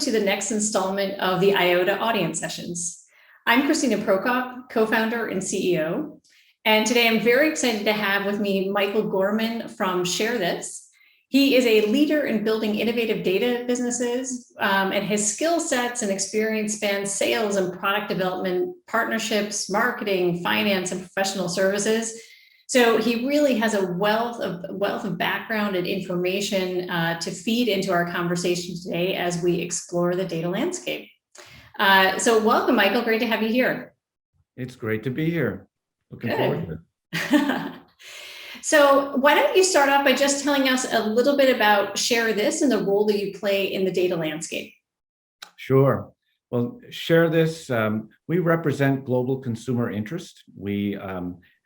to the next installment of the Eyeota audience sessions. I'm Kristina Prokop, co-founder and CEO. And today I'm very excited to have with me Michael Gorman from ShareThis. He is a leader in building innovative data businesses, and his skill sets and experience span sales and product development, partnerships, marketing, finance, and professional services. So he really has a wealth of background and information to feed into our conversation today as we explore the data landscape. So welcome, Michael. Great to have you here. It's great to be here. Looking forward to it. So why don't you start off by just telling us a little bit about ShareThis and the role that you play in the data landscape? Sure. Well, ShareThis, we represent global consumer interest. We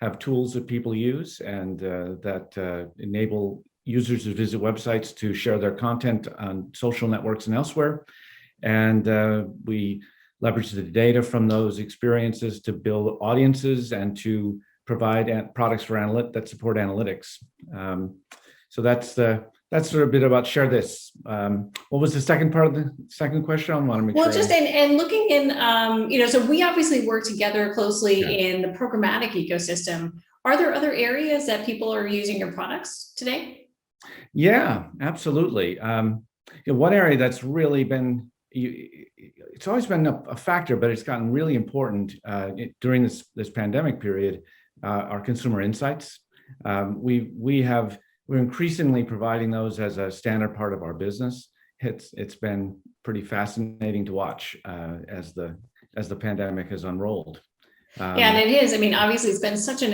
have tools that people use and that enable users to visit websites to share their content on social networks and elsewhere. And we leverage the data from those experiences to build audiences and to provide products for that support analytics. So that's sort of a bit about ShareThis. What was the second part of the second question? I want to make sure. Well, just and looking in, so we obviously work together closely in the programmatic ecosystem. Are there other areas that people are using your products today? Yeah, absolutely. One area that's really been, it's always been a factor, but it's gotten really important during this pandemic period, are consumer insights. We're increasingly providing those as a standard part of our business. It's been pretty fascinating to watch as the pandemic has unrolled. Yeah, and it is. I mean, obviously, it's been such it's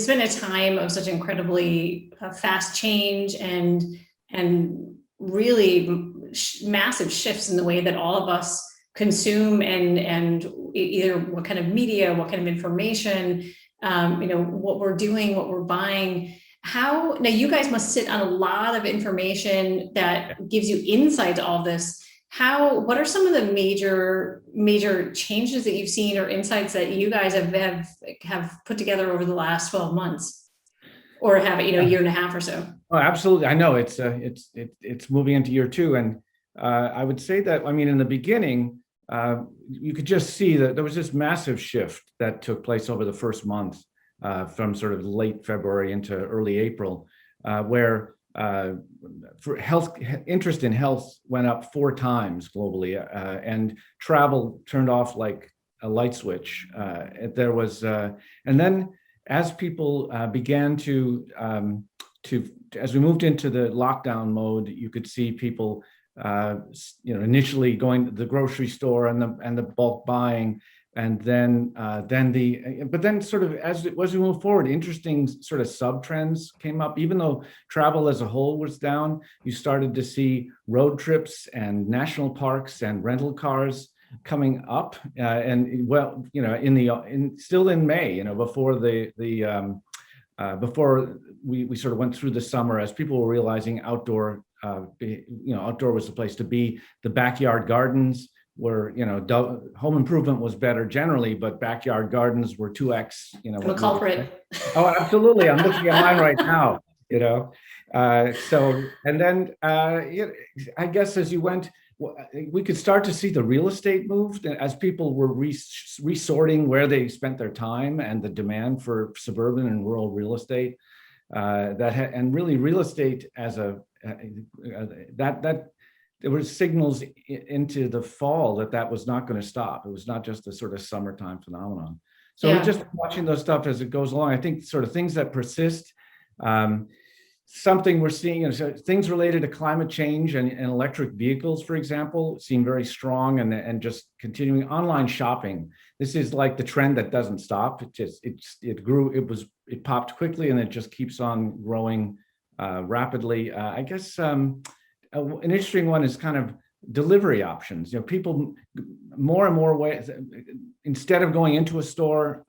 been a time of such incredibly fast change and really massive shifts in the way that all of us consume and either what kind of media, what kind of information, what we're doing, what we're buying. Now you guys must sit on a lot of information that gives you insight to all this. What are some of the major changes that you've seen or insights that you guys have put together over the last 12 months or have a year and a half or so? Oh, absolutely. I know it's moving into year two. And I would say that, in the beginning, you could just see that there was this massive shift that took place over the first month from sort of late February into early April, where for interest in health went up 4 times globally, and travel turned off like a light switch. There was, and then as people began as we moved into the lockdown mode, you could see people initially going to the grocery store and the bulk buying, and then sort of as we move forward, interesting sort of sub trends came up. Even though travel as a whole was down, you started to see road trips and national parks and rental cars coming up, still in May, before before we sort of went through the summer, as people were realizing outdoor was the place to be. The backyard gardens were, home improvement was better generally, but backyard gardens were 2x. I'm a culprit. Oh, absolutely! I'm looking at mine right now. So and then I guess as you went, we could start to see the real estate move as people were resorting where they spent their time and the demand for suburban and rural real estate. And really real estate as that there were signals into the fall that was not going to stop. It was not just a sort of summertime phenomenon. So we're just watching those stuff as it goes along. I think sort of things that persist. Something we're seeing is things related to climate change and electric vehicles, for example, seem very strong, and just continuing online shopping. This is like the trend that doesn't stop. It grew. It popped quickly, and it just keeps on growing rapidly. I guess an interesting one is kind of delivery options. People more and more ways, instead of going into a store,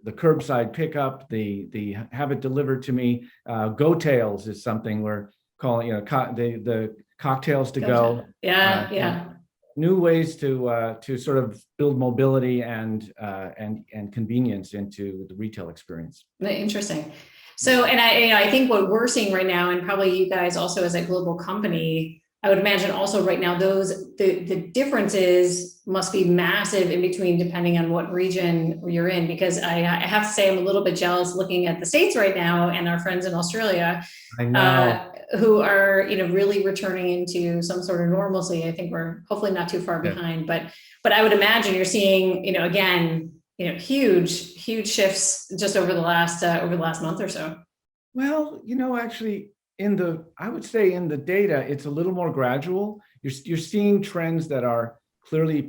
the curbside pickup, the have it delivered to me. Go-tails is something we're calling, the cocktails to go. Yeah. New ways to sort of build mobility and convenience into the retail experience. Interesting. So, and I think what we're seeing right now, and probably you guys also as a global company, I would imagine also right now, the differences must be massive in between, depending on what region you're in, because I have to say I'm a little bit jealous looking at the States right now and our friends in Australia, I know. who are, really returning into some sort of normalcy. I think we're hopefully not too far behind, but I would imagine you're seeing, again, huge shifts just over the last month or so. Well, actually, I would say in the data, it's a little more gradual. You're seeing trends that are clearly,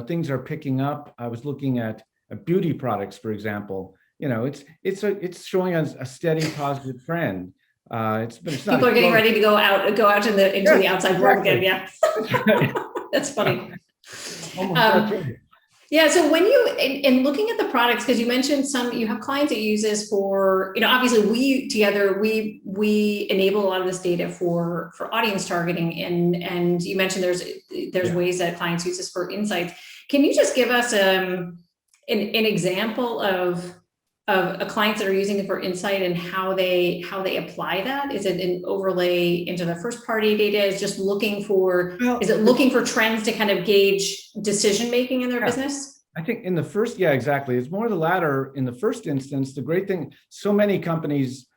things are picking up. I was looking at beauty products, for example. It's showing us a steady positive trend. But it's not. People are getting ready to go out into the outside world again. Yeah, that's right. That's funny. That's right. Yeah. So when you, in looking at the products, because you mentioned you have clients that use this for, obviously we enable a lot of this data for audience targeting, and you mentioned there's ways that clients use this for insights. Can you just give us an example of clients that are using it for insight and how they apply that? Is it an overlay into the first party data? Is it looking for trends to kind of gauge decision making in their business? I think in the first, exactly. It's more the latter. In the first instance, the great thing, so many companies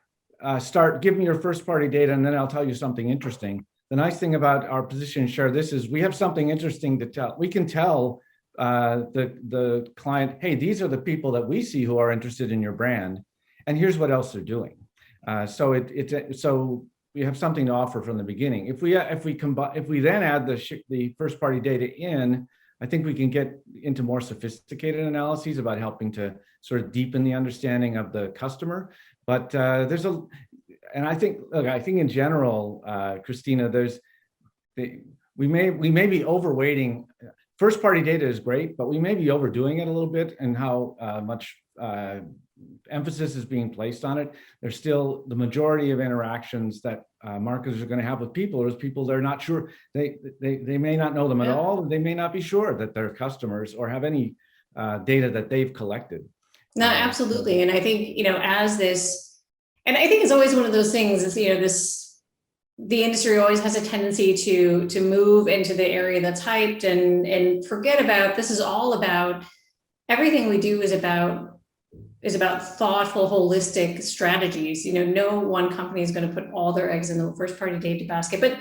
start, give me your first party data and then I'll tell you something interesting. The nice thing about our position in ShareThis is we have something interesting to tell. We can tell the client, hey, these are the people that we see who are interested in your brand, and here's what else they're doing. So we have something to offer from the beginning. If we then add the first party data in, I think we can get into more sophisticated analyses about helping to sort of deepen the understanding of the customer. But and I think in general, Kristina, we may be overweighting. First party data is great, but we may be overdoing it a little bit and how much emphasis is being placed on it. There's still the majority of interactions that marketers are going to have with people is people they're not sure. They may not know them at all. They may not be sure that they're customers or have any data that they've collected. No, absolutely. And I think, as this, and I think it's always one of those things is, the industry always has a tendency to move into the area that's hyped and forget about, this is all about, everything we do is about thoughtful, holistic strategies. No one company is going to put all their eggs in the first party data basket,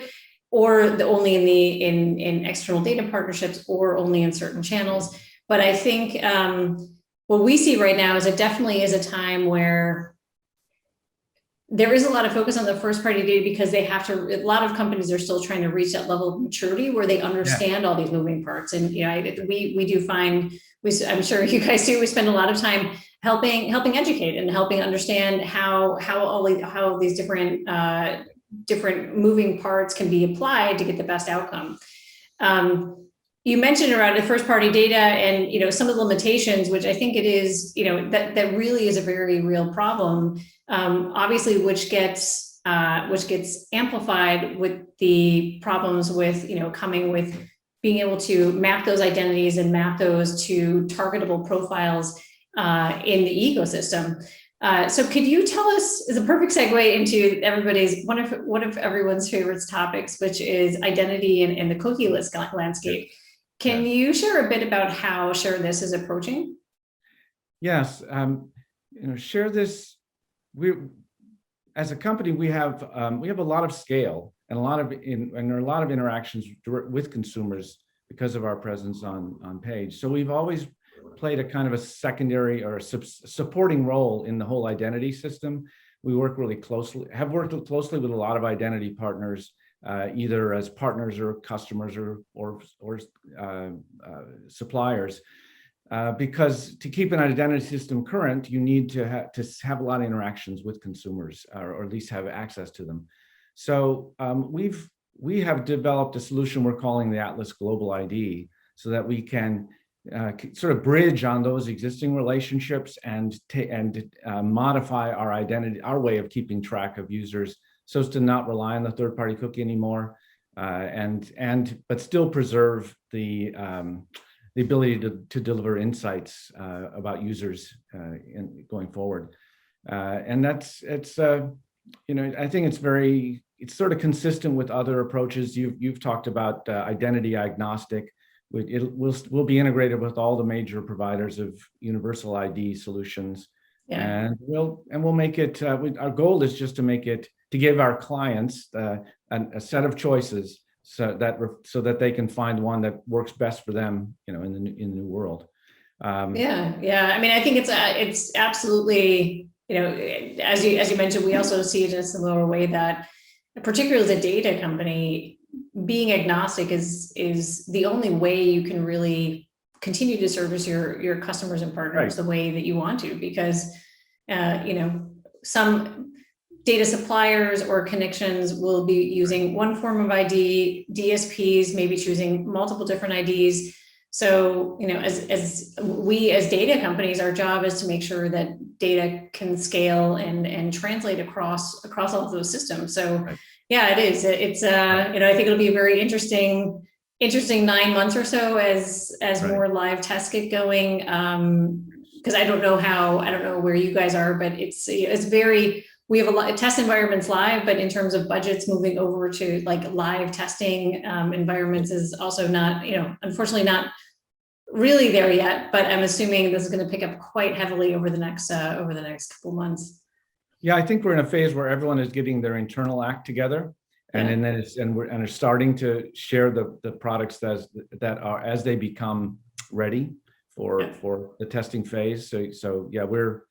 only in external data partnerships or only in certain channels. But I think what we see right now is it definitely is a time where there is a lot of focus on the first party data because a lot of companies are still trying to reach that level of maturity where they understand all these moving parts. And we do find, I'm sure you guys do, we spend a lot of time helping educate and helping understand how all these different moving parts can be applied to get the best outcome. You mentioned around the first party data and some of the limitations, which I think it is, that really is a very real problem. Obviously, which gets amplified with the problems with coming with being able to map those identities and map those to targetable profiles in the ecosystem. So could you tell us, is a perfect segue into everybody's one of everyone's favorite topics, which is identity and the cookieless landscape. Can you share a bit about how ShareThis is approaching? Yes, ShareThis. As a company, we have a lot of scale and there are a lot of interactions with consumers because of our presence on page. So we've always played a kind of a secondary or a supporting role in the whole identity system. We work really closely, have worked closely with a lot of identity partners, either as partners or customers or suppliers. Because to keep an identity system current, you need to have a lot of interactions with consumers, or at least have access to them. So we have developed a solution we're calling the Atlas Global ID, so that we can sort of bridge on those existing relationships and modify our identity, our way of keeping track of users, so as to not rely on the third-party cookie anymore, but still preserve the ability to deliver insights about users going forward. And I think it's sort of consistent with other approaches. You've talked about identity agnostic. We'll be integrated with all the major providers of universal ID solutions, and we'll make it. Our goal is just to give our clients a set of choices so that they can find one that works best for them, in the new world. I mean, I think it's absolutely, as you mentioned, we also see it in a similar way that, particularly as a data company, being agnostic is the only way you can really continue to service your customers and partners the way that you want to, because some data suppliers or connections will be using one form of ID, DSPs maybe choosing multiple different IDs. So, as data companies, our job is to make sure that data can scale and translate across all of those systems. So, it is. It's I think it'll be a very interesting 9 months or so as more live tests get going. Because I don't know where you guys are, but it's very. We have a lot of test environments live, but in terms of budgets moving over to like live testing environments is also not, unfortunately not really there yet, but I'm assuming this is going to pick up quite heavily over the next couple months. Yeah, I think we're in a phase where everyone is getting their internal act together, and then we're starting to share the products that are as they become ready for the testing phase. So yeah, we're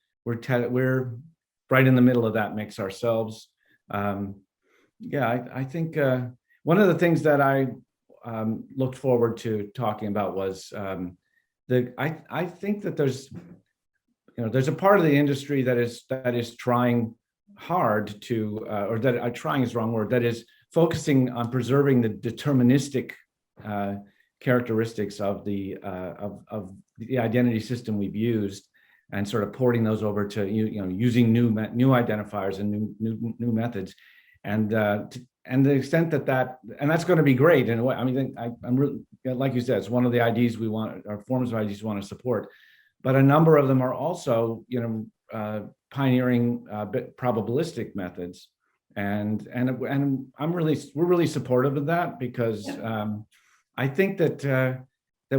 right in the middle of that mix ourselves. I think one of the things that I looked forward to talking about was I think that there's a part of the industry that is trying hard to, or that trying is the wrong word, that is focusing on preserving the deterministic characteristics of the identity system we've used, and sort of porting those over to using new identifiers and new methods, and the extent that and that's going to be great in a way. I mean, I'm really, like you said, it's one of the IDs we want, or forms of IDs we want to support, but a number of them are also pioneering probabilistic methods, and we're really supportive of that, because I think that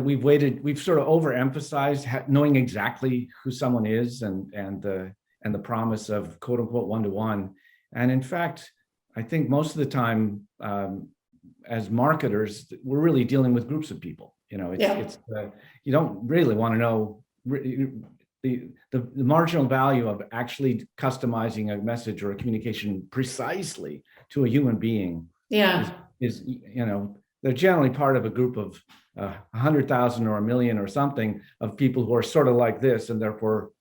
we've sort of overemphasized knowing exactly who someone is and the promise of quote unquote one-to-one. And in fact, I think most of the time, as marketers, we're really dealing with groups of people. It's you don't really want to know the marginal value of actually customizing a message or a communication precisely to a human being. Is they're generally part of a group of 100,000 or 1 million or something of people who are sort of like this, and therefore,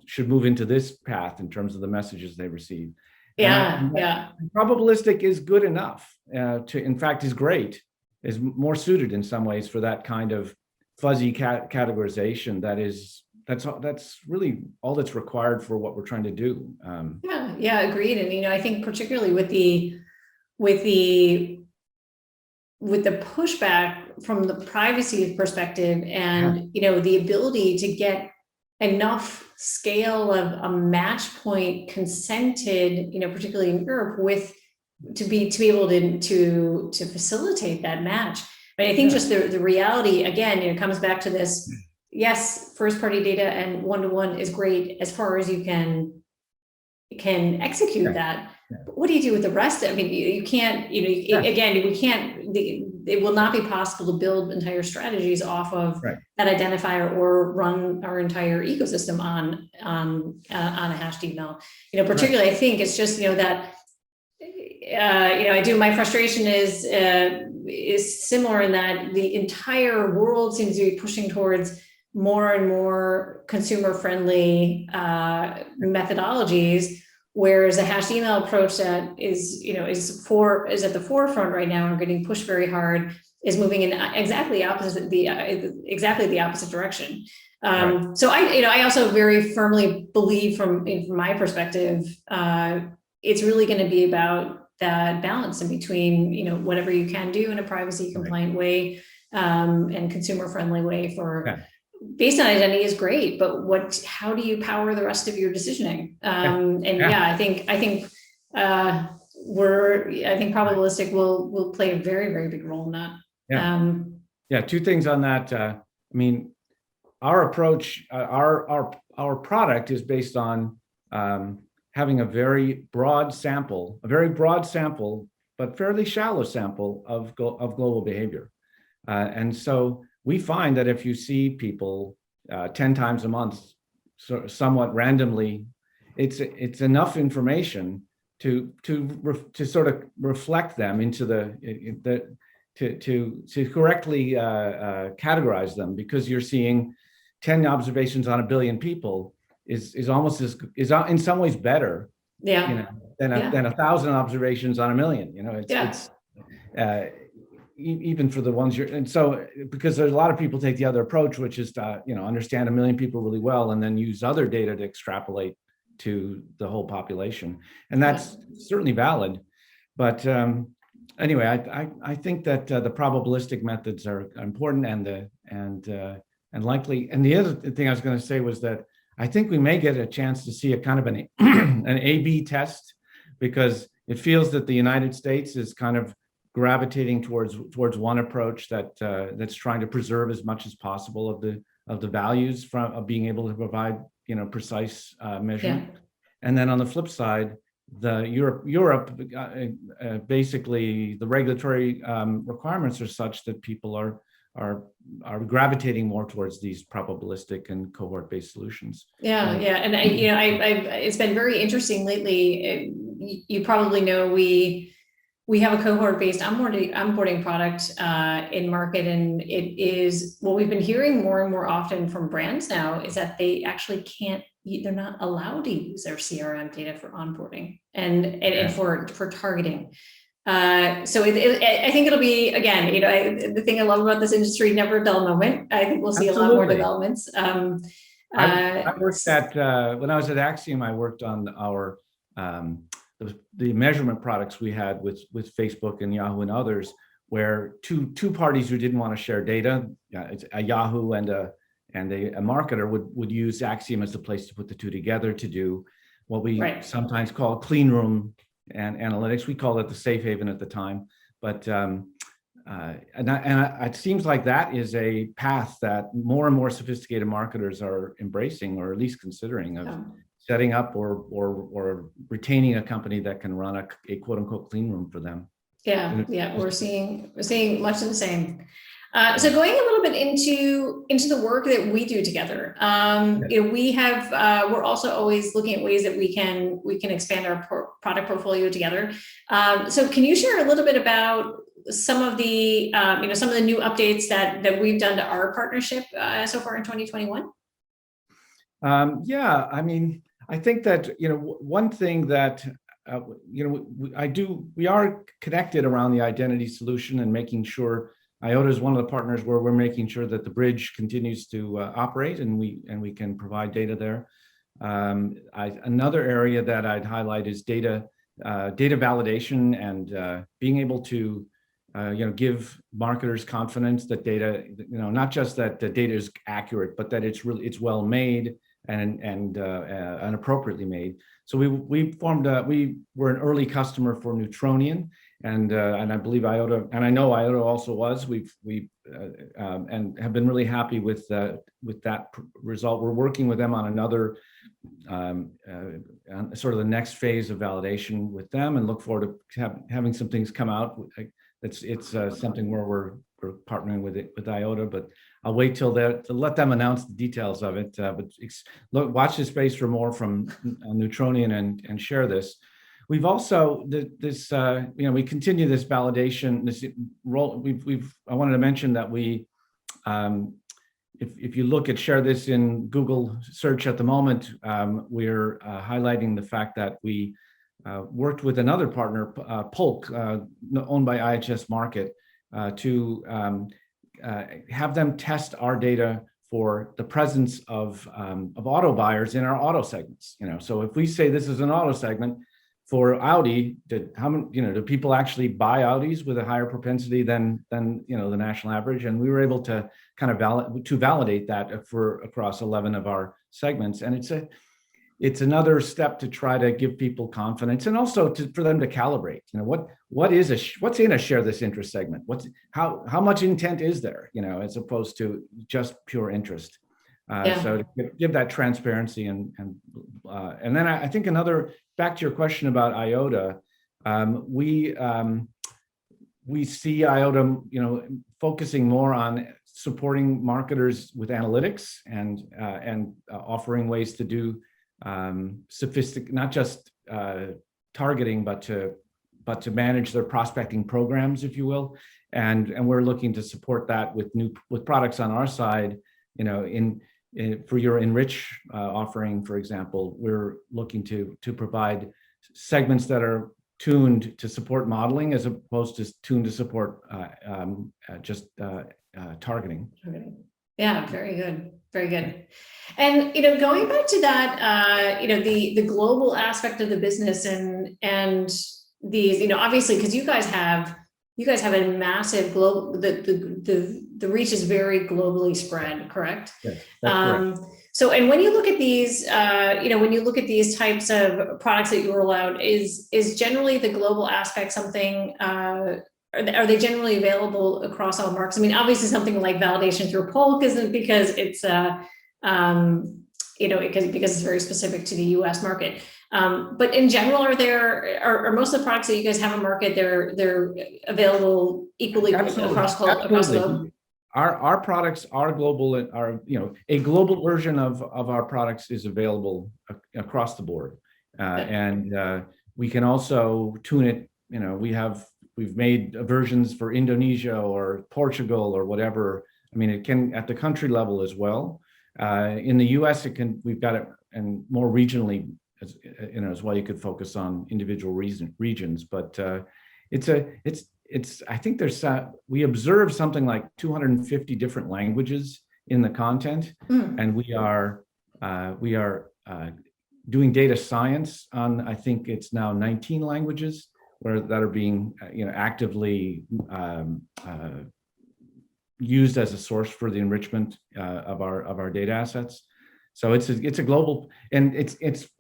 should move into this path in terms of the messages they receive. Probabilistic is good enough in fact, is great, is more suited in some ways for that kind of fuzzy categorization. That's really all that's required for what we're trying to do. Agreed. And I think particularly with the pushback from the privacy perspective, and the ability to get enough scale of a match point consented, particularly in Europe, to be able to facilitate that match. But I think just the reality again, it comes back to this. Yes, first party data and one-to-one is great as far as you can execute that. But what do you do with the rest? I mean, you can't, again, we can't, it will not be possible to build entire strategies off of that identifier or run our entire ecosystem on a hashed email. Particularly, I think it's just, that, my frustration is similar in that the entire world seems to be pushing towards more and more consumer friendly methodologies, whereas a hashed email approach that is at the forefront right now and getting pushed very hard is moving in exactly the opposite direction. So I also very firmly believe from my perspective, it's really going to be about that balance in between, whatever you can do in a privacy compliant way and consumer friendly way based on identity is great, but how do you power the rest of your decisioning? I think I think probabilistic will play a very, very big role in that. Yeah. Yeah. Two things on that. I mean, our approach, our product is based on having a very broad sample, but fairly shallow sample of global behavior. And so we find that if you see people 10 times a month, somewhat randomly, it's enough information to sort of reflect them into to correctly categorize them, because you're seeing 10 observations on 1 billion people is almost is in some ways better, than 1,000 observations on 1 million. It's even for the ones and so, because there's a lot of people take the other approach, which is to understand 1 million people really well and then use other data to extrapolate to the whole population, and that's certainly valid. But anyway, I think that the probabilistic methods are important, and likely. And the other thing I was going to say was that I think we may get a chance to see a kind of an A/B test, because it feels that the United States is kind of gravitating towards one approach that's trying to preserve as much as possible of the values of being able to provide precise measurement. And then on the flip side, Europe basically the regulatory requirements are such that people are gravitating more towards these probabilistic and cohort-based solutions. And it's been very interesting lately. You probably know we have a cohort-based onboarding product in market, and it is what we've been hearing more and more often from brands now is that they actually they're not allowed to use their CRM data for onboarding and for targeting. So I think it'll be, again, the thing I love about this industry, never a dull moment. I think we'll see a lot more developments. I worked when I was at Axiom, I worked on our the measurement products we had with Facebook and Yahoo and others, where two parties who didn't want to share data, it's a Yahoo and a marketer would use Axiom as the place to put the two together to do what we sometimes call clean room and analytics. We called it the safe haven at the time, but it seems like that is a path that more and more sophisticated marketers are embracing, or at least considering, of setting up or retaining a company that can run a quote unquote clean room for them. We're seeing much of the same. So going a little bit into the work that we do together, we're also always looking at ways that we can expand our product portfolio together. So can you share a little bit about some of the some of the new updates that we've done to our partnership so far in 2021? I mean, I think that one thing that we are connected around the identity solution and making sure. Eyeota is one of the partners where we're making sure that the bridge continues to operate and we can provide data there. Another area that I'd highlight is data validation and being able to give marketers confidence that data, not just that the data is accurate, but that it's well made and appropriately made. So we were an early customer for Neutronian. And I believe Eyeota, and I know Eyeota also was. We've and have been really happy with that result. We're working with them on another sort of the next phase of validation with them, and look forward to having some things come out. It's something where we're partnering with Eyeota, but I'll wait till to let them announce the details of it. But watch this space for more from Neutronian and ShareThis. We've also we continue this validation. This role. I wanted to mention that we, if you look at ShareThis in Google search at the moment, we're highlighting the fact that we worked with another partner, Polk, owned by IHS Markit, to have them test our data for the presence of auto buyers in our auto segments. So if we say this is an auto segment. For Audi, do people actually buy Audis with a higher propensity than the national average? And we were able to kind of validate that across 11 of our segments. And it's another step to try to give people confidence, and also for them to calibrate. What's in a share this interest segment? How much intent is there? As opposed to just pure interest. So to give that transparency and then I think back to your question about Eyeota, we see Eyeota, focusing more on supporting marketers with analytics and offering ways to do not just targeting, but to manage their prospecting programs, if you will. And we're looking to support that with products on our side. For your Enrich offering, for example, we're looking to provide segments that are tuned to support modeling as opposed to tuned to support just targeting. Yeah, very good. Very good. And, going back to that, the global aspect of the business and these, obviously, because you guys have a massive global, the reach is very globally spread, correct? Yes, that's correct. So, and when you look at these, when you look at these types of products that you roll out, is generally the global aspect something, are they generally available across all markets? I mean, obviously something like validation through Polk isn't, because it's, because it's very specific to the US market. But in general, are most of the products that you guys have in market, they're available equally across the globe? Our products are global, and a global version of our products is available across the board. And we can also tune it. We've made versions for Indonesia or Portugal or whatever. I mean, it can at the country level as well. In the US, we've got it, and more regionally as well. You could focus on individual regions, but I think we observe something like 250 different languages in the content, and we are doing data science on, I think it's now 19 languages that are being actively used as a source for the enrichment of our data assets. So it's a global, and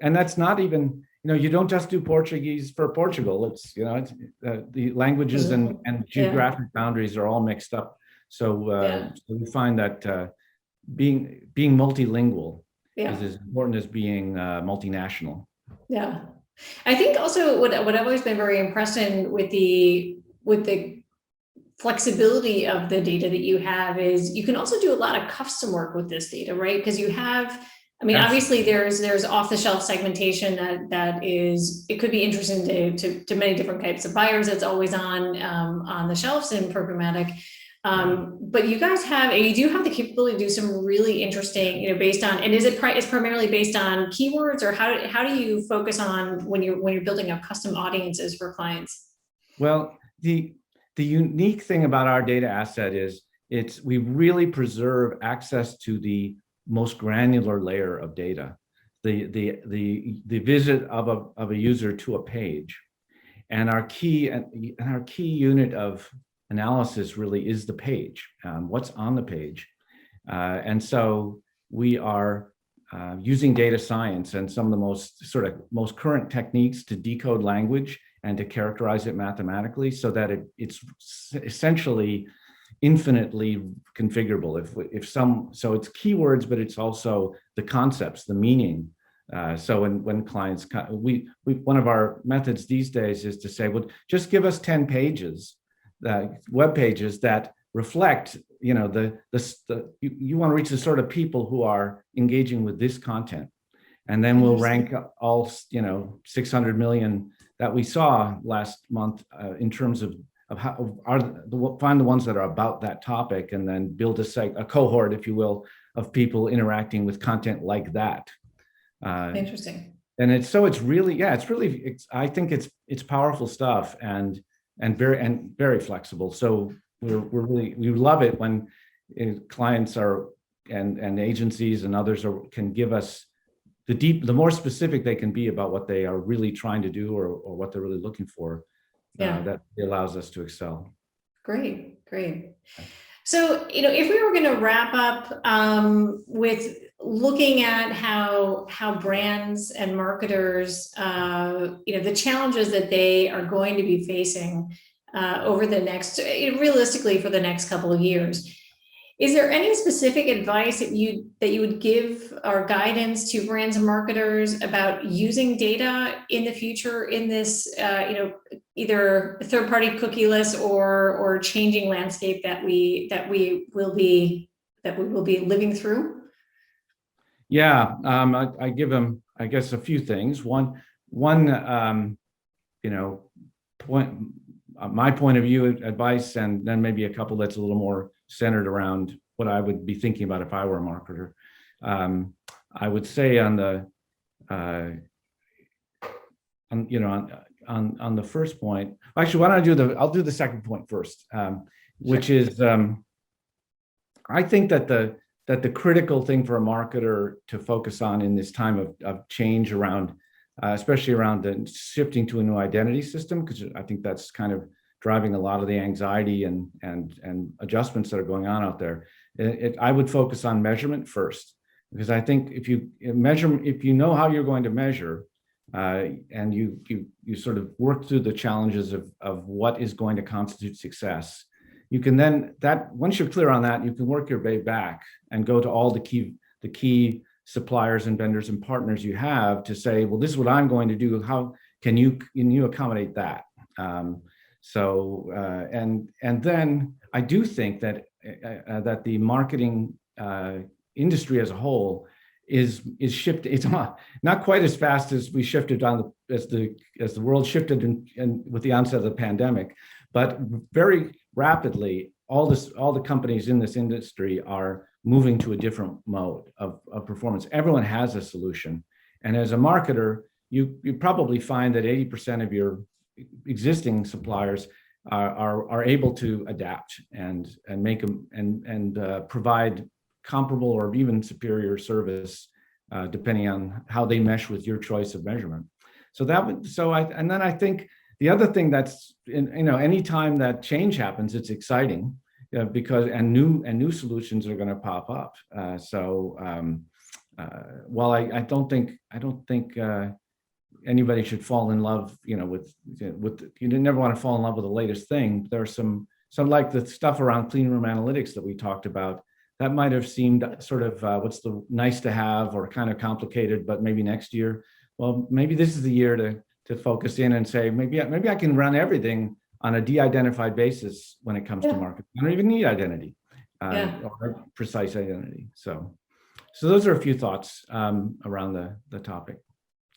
that's not even, you don't just do Portuguese for Portugal. It's the languages and geographic boundaries are all mixed up. So we find that being multilingual is as important as being multinational. Yeah. I think also what I've always been very impressed in with the flexibility of the data that you have is you can also do a lot of custom work with this data, right? Because you have, I mean, obviously there's off-the-shelf segmentation that is, it could be interesting to many different types of buyers. That's always on the shelves in programmatic. But you guys you do have the capability to do some really interesting, based on, and it's primarily based on keywords, or how do you focus on when you're building up custom audiences for clients? Well, the unique thing about our data asset is we really preserve access to the most granular layer of data, the visit of a user to a page, and our key unit of analysis really is the page, what's on the page. And so we are using data science and some of the most current techniques to decode language and to characterize it mathematically, so that it's essentially infinitely configurable. So it's keywords, but it's also the concepts, the meaning. So when clients, one of our methods these days is to say, well, just give us 10 pages, web pages that reflect, you want to reach the sort of people who are engaging with this content, and then we'll rank all 600 million that we saw last month in terms of find the ones that are about that topic, and then build a cohort, if you will, of people interacting with content like that. Interesting. And I think it's powerful stuff and very flexible. So we love it when clients and agencies and others can give us the more specific they can be about what they are really trying to do or what they're really looking for. That allows us to excel. Great. So, if we were going to wrap up with looking at how brands and marketers, the challenges that they are going to be facing over the next, realistically for the next couple of years. Is there any specific advice that you would give or guidance to brands and marketers about using data in the future in this, either third-party cookieless or changing landscape that we will be living through? Yeah, I give them, I guess, a few things. One, my point of view advice, and then maybe a couple that's a little more centered around what I would be thinking about if I were a marketer. I would say on the first point. Actually, why don't I'll do the second point first, which is I think that the critical thing for a marketer to focus on in this time of change around, especially around the shifting to a new identity system, because I think that's kind of driving a lot of the anxiety and adjustments that are going on out there. I would focus on measurement first, because I think if you know how you're going to measure, and you sort of work through the challenges of what is going to constitute success, you can then, once you're clear on that, you can work your way back and go to all the key suppliers and vendors and partners you have to say, well, this is what I'm going to do. How can you accommodate that? And then I do think that the marketing industry as a whole is shifted. It's not quite as fast as we shifted as the world shifted with the onset of the pandemic, but very rapidly, all the companies in this industry are moving to a different mode of performance. Everyone has a solution, and as a marketer, you probably find that 80% of your existing suppliers are able to adapt and make them and provide comparable or even superior service, depending on how they mesh with your choice of measurement. And then I think the other thing that's anytime that change happens, it's exciting because new solutions are going to pop up. While I don't think anybody should fall in love, with you never want to fall in love with the latest thing. There's some like the stuff around clean room analytics that we talked about that might have seemed sort of what's the nice to have or kind of complicated, but maybe next year, well, maybe this is the year to focus in and say, maybe I can run everything on a de-identified basis when it comes to marketing. I don't even need identity or precise identity. So those are a few thoughts around the topic.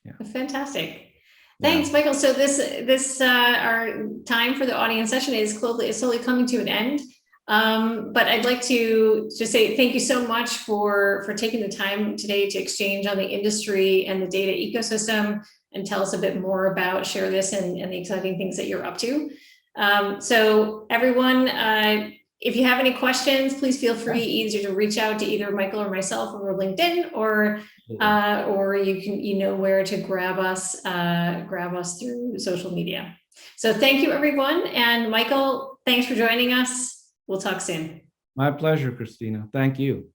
Yeah. Fantastic. Thanks, Michael. So this our time for the audience session is slowly coming to an end. But I'd like to just say thank you so much for taking the time today to exchange on the industry and the data ecosystem and tell us a bit more about ShareThis and the exciting things that you're up to. So everyone, if you have any questions, please feel free either to reach out to either Michael or myself over LinkedIn, or you know where to grab us through social media. So thank you, everyone. And Michael, thanks for joining us. We'll talk soon. My pleasure, Kristina. Thank you.